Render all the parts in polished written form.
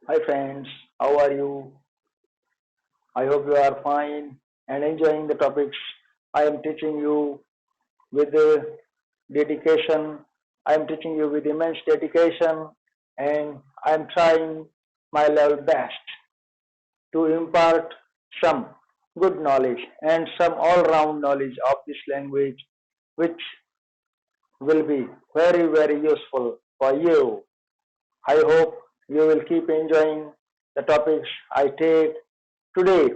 Hi friends, how are you? I hope you are fine and enjoying the topics I am teaching you with dedication. I am teaching you with immense dedication and I am trying my level best to impart some good knowledge and some all-round knowledge of this language which will be very useful for you. I hope you will keep enjoying the topics I take today.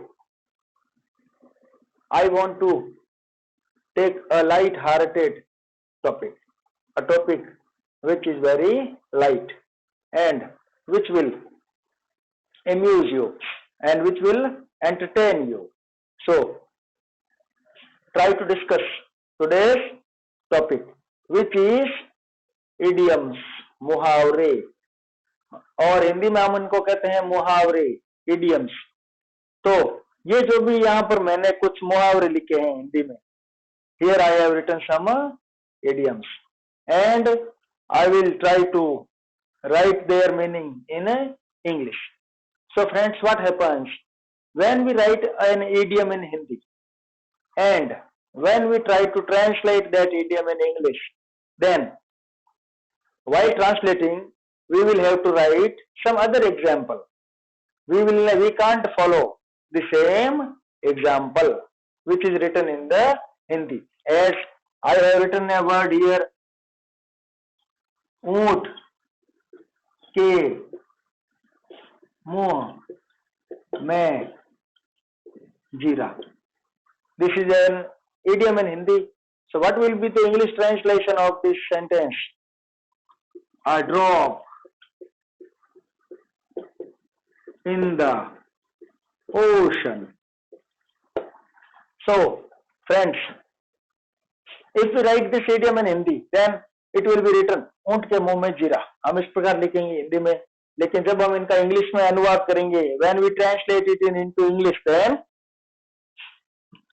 I want to take a light-hearted topic, a topic which is very light and which will amuse you and which will entertain you. So, try to discuss today's topic, which is idioms, मुहावरे और हिंदी में हम उनको कहते हैं मुहावरे, idioms. तो ये जो भी यहाँ पर मैंने कुछ मुहावरे लिखे हैं हिंदी में, here I have written some idioms and I will try to write their meaning in English. So friends, what happens when we write an idiom in Hindi and when we try to translate that idiom in English, then while translating we will have to write some other example. We can't follow the same example which is written in the Hindi. As I have written a word here, ऊंट के मुंह में जीरा. This is an idiom in Hindi. So what will be the English translation of this sentence? A drop in the ocean. So friends, if we write this idiom in Hindi, then it will be written ऊंट के मुंह में जीरा. हम इस प्रकार लिखेंगे हिंदी में, लेकिन जब हम इनका इंग्लिश में अनुवाद करेंगे, when we translate it into English, then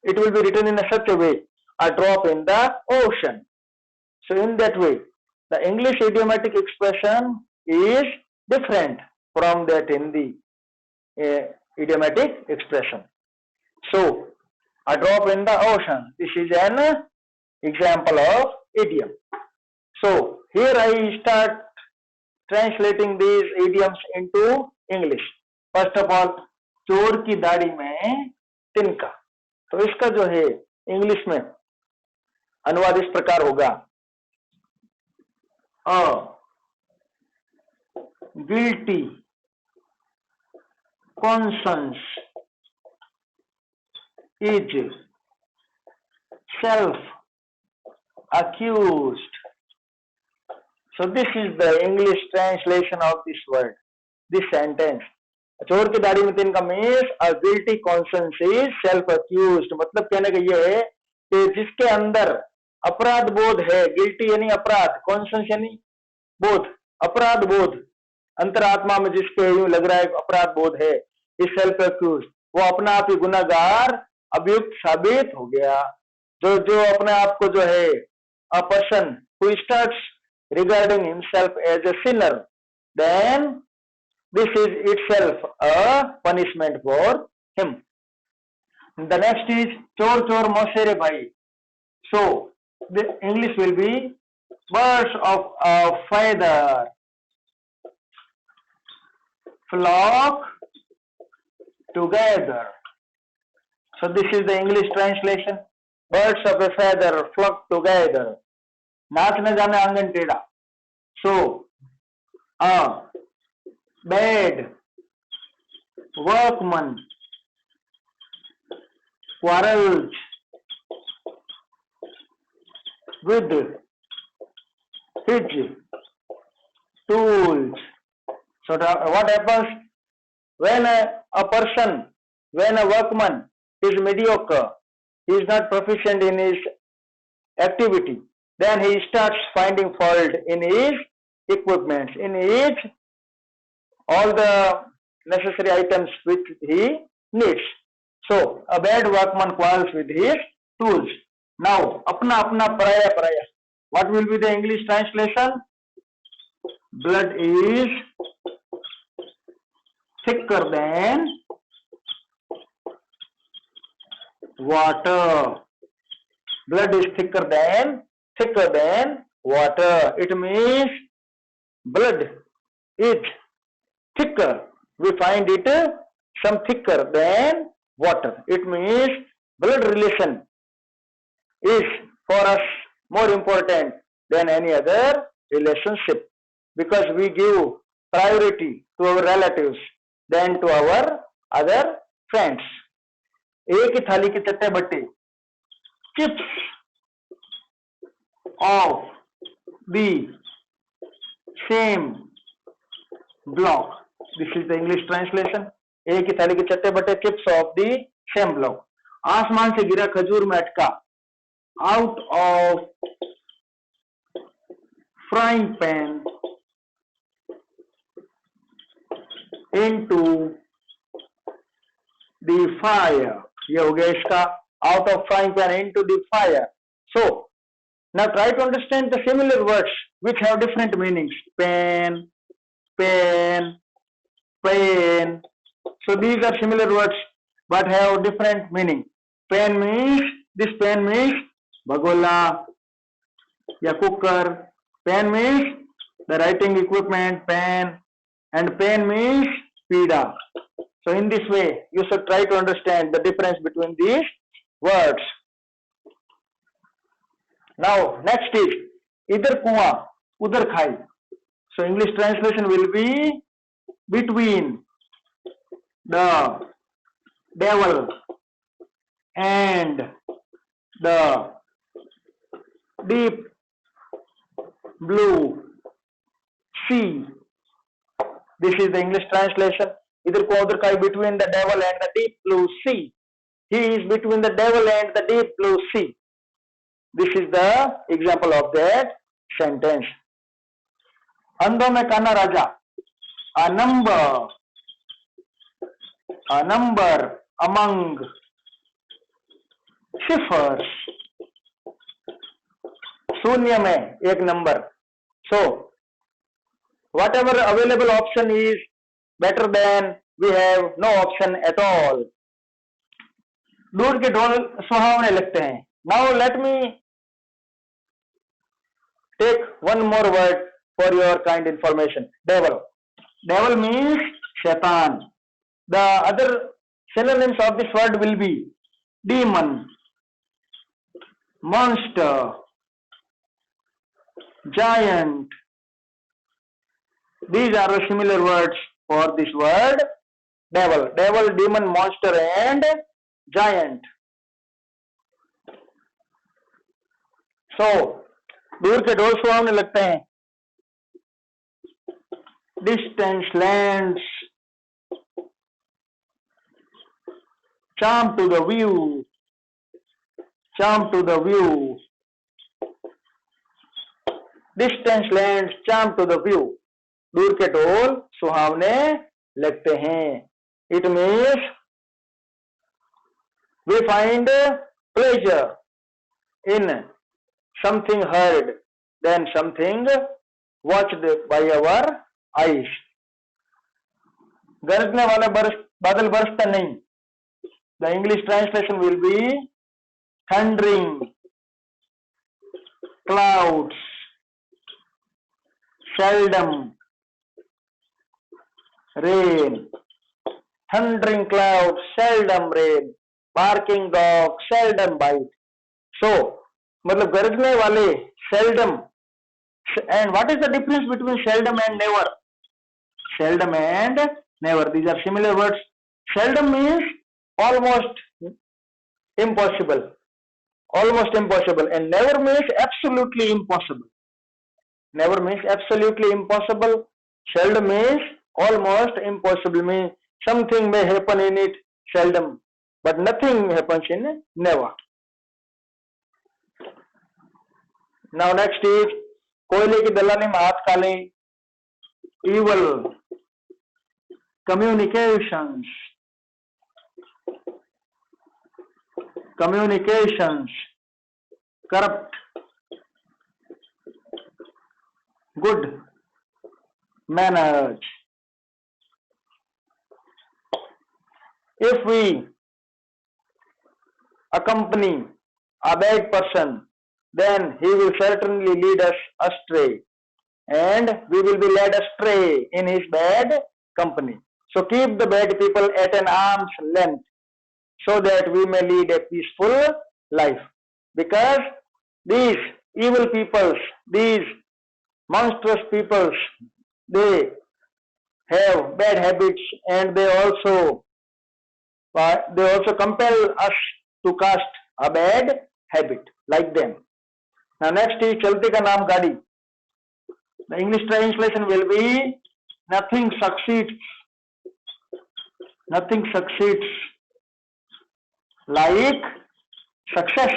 it will be written in such a way, a drop in the ocean. So in that way, the English idiomatic expression is different from that Hindi idiomatic expression. So a drop in the ocean, this is an example of idiom. So here I start translating these idioms into English. First of all, चोर की दाढ़ी में तिनका. तो इसका जो है English में अनुवाद इस प्रकार होगा, a guilty conscience is self accused. So this is the English translation of this word, this sentence. चोर की दाढ़ी में तिनका means a guilty conscience is self accused. मतलब कहने का ये है कि जिसके अंदर अपराध बोध है, गिल्टी यानी अपराध, कॉन्शियस यानी बोध, अपराध बोध, अंतरात्मा में जिसके यूं लग रहा है अपराध बोध है, इस सेल्फ एक्यूज, वो अपना आप ही गुनाहगार अभियुक्त साबित हो गया. जो अपने आप को जो है, a person who starts regarding himself as a sinner, then this is itself a punishment for him. The next is chor chor mosere bhai. So the English will be birds of a feather flock together. So this is the English translation. Birds of a feather flock together. नाच न जाने आंगन टेढ़ा. So a bad workman quarrels with his tools. So what happens when a person, when a workman is mediocre, he is not proficient in his activity, then he starts finding fault in his equipment, in his all the necessary items which he needs. So a bad workman quarrels with his tools. Now apna apna paraya paraya. What will be the English translation? Blood is thicker than water. Blood is thicker than water. It means blood is thicker. We find it some thicker than water. It means blood relation is for us more important than any other relationship, because we give priority to our relatives than to our other friends. एक ही थाली के चट्टे बट्टे, chips of the same block. This is the English translation. एक ही थाली के चट्टे बट्टे, chips of the same block. आसमान से गिरा खजूर में अटका, out of frying pan into the fire. ये हो गया इसका, out of frying pan into the fire. So now try to understand the similar words which have different meanings. Pan, pen, pain. So these are similar words but have different meaning. Pan means, this pan means bagola या cooker. Pen means the writing equipment, pen, and pen means pida. So in this way you should try to understand the difference between these words. Now next is idhar kuआं udhar खाई. So English translation will be between the devil and the deep blue sea. This is the English translation. Idhar kuआं udhar खाई, between the devil and the deep blue sea. He is between the devil and the deep blue sea. This is the example of that sentence. अंधों में काना राजा. A number among shepherds. शून्य में एक number. So whatever available option is better than we have no option at all. दूर के ढोल सुहावने लगते हैं. Now let me take one more word for your kind information. Devil. Devil means shaitan. The other synonyms of this word will be demon, monster, giant. These are the similar words for this word devil. Devil, demon, monster and giant. So दूर के ढोल सुहावने लगते हैं. Distant lands charm to the view. Charm to the view. Distant lands charm to the view. दूर के ढोल सुहावने लगते हैं. It means we find pleasure in something heard than something watched by our eyes. गरजने वाला बादल बरसता नहीं. The English translation will be thundering clouds seldom rain. Thundering clouds seldom rain. Barking dog seldom bite. So मतलब गरजने वाले seldom. And what is the difference between seldom and never? Seldom and never. These are similar words. Seldom means almost impossible. Almost impossible. And never means absolutely impossible. Never means absolutely impossible. Seldom means almost impossible. Means something may happen in it seldom, but nothing happens in never. Now next is कोयले की दलाली में हाथ काले. Evil communications. Corrupt. Good manners. if we accompany a bad person, then he will certainly lead us astray, and we will be led astray in his bad company. So keep the bad people at an arm's length so that we may lead a peaceful life. Because these evil peoples, these monstrous peoples, they have bad habits, and they also compel us to cast a bad habit like them. Now next is Chalti ka naam gaadi. The English translation will be nothing succeeds like success.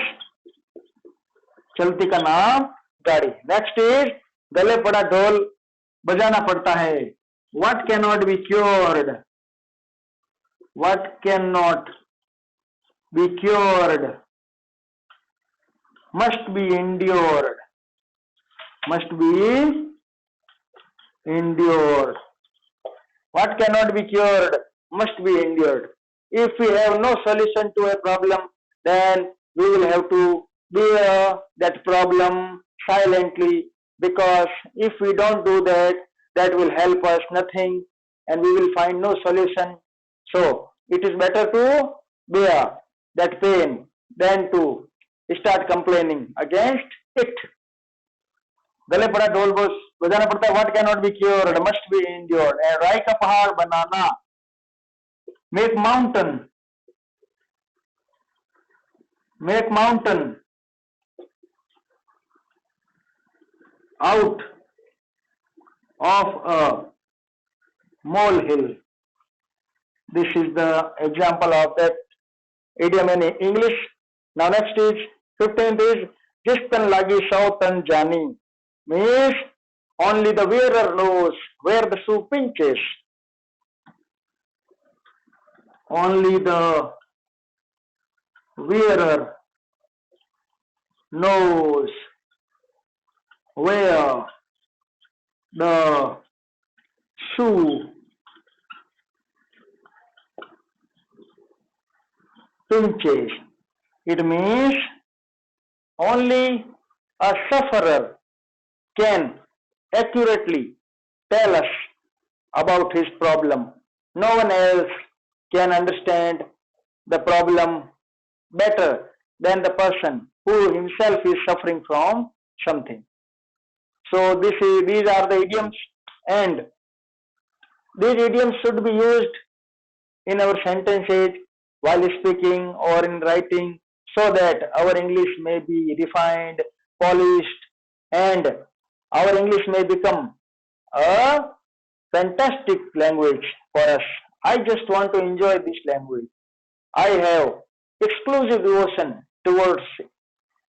चलती का नाम गाड़ी. Next is गले पड़ा ढोल बजाना पड़ता है. What cannot be cured must be endured. What cannot be cured must be endured. If we have no solution to a problem, then we will have to bear that problem silently, because if we don't do that, that will help us nothing and we will find no solution. So it is better to bear that pain than to start complaining against it. गले पड़ा ढोल बजाना पड़ता है. What cannot be cured must be endured. And राई का पहाड़ बनाना, make mountain out of a molehill. This is the example of that idiom in English. Now next is 15th is Jistan lagi shautan jani, means only the wearer knows where the shoe pinches. Only the wearer knows where the shoe pinches. It means only a sufferer can accurately tell us about his problem. No one else can understand the problem better than the person who himself is suffering from something. So these are the idioms, and these idioms should be used in our sentences while speaking or in writing, so that our English may be refined, polished, and our English may become a fantastic language for us. I just want to enjoy this language. I have exclusive devotion towards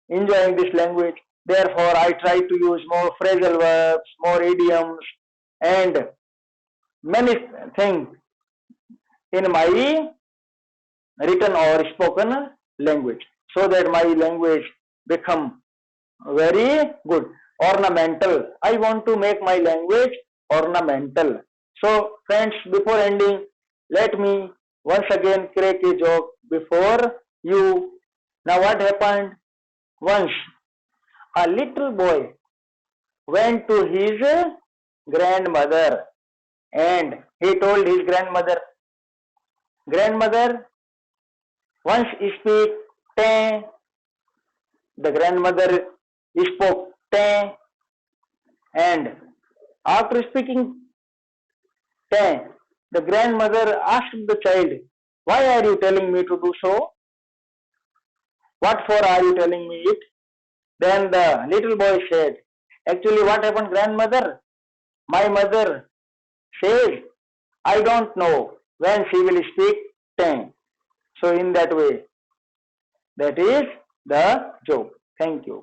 enjoying this language. Therefore, I try to use more phrasal verbs, more idioms, and many things in my written or spoken language, so that my language become very good, ornamental. I want to make my language ornamental. So friends, before ending, let me once again crack a joke before you. Now what happened? Once a little boy went to his grandmother, and he told his grandmother, "Grandmother, once speak ten." The grandmother spoke ten, and after speaking ten, the grandmother asked the child, "Why are you telling me to do so? What for are you telling me it?" Then the little boy said, "Actually, what happened, grandmother? My mother says I don't know when she will speak ten." So in that way, that is the joke. Thank you.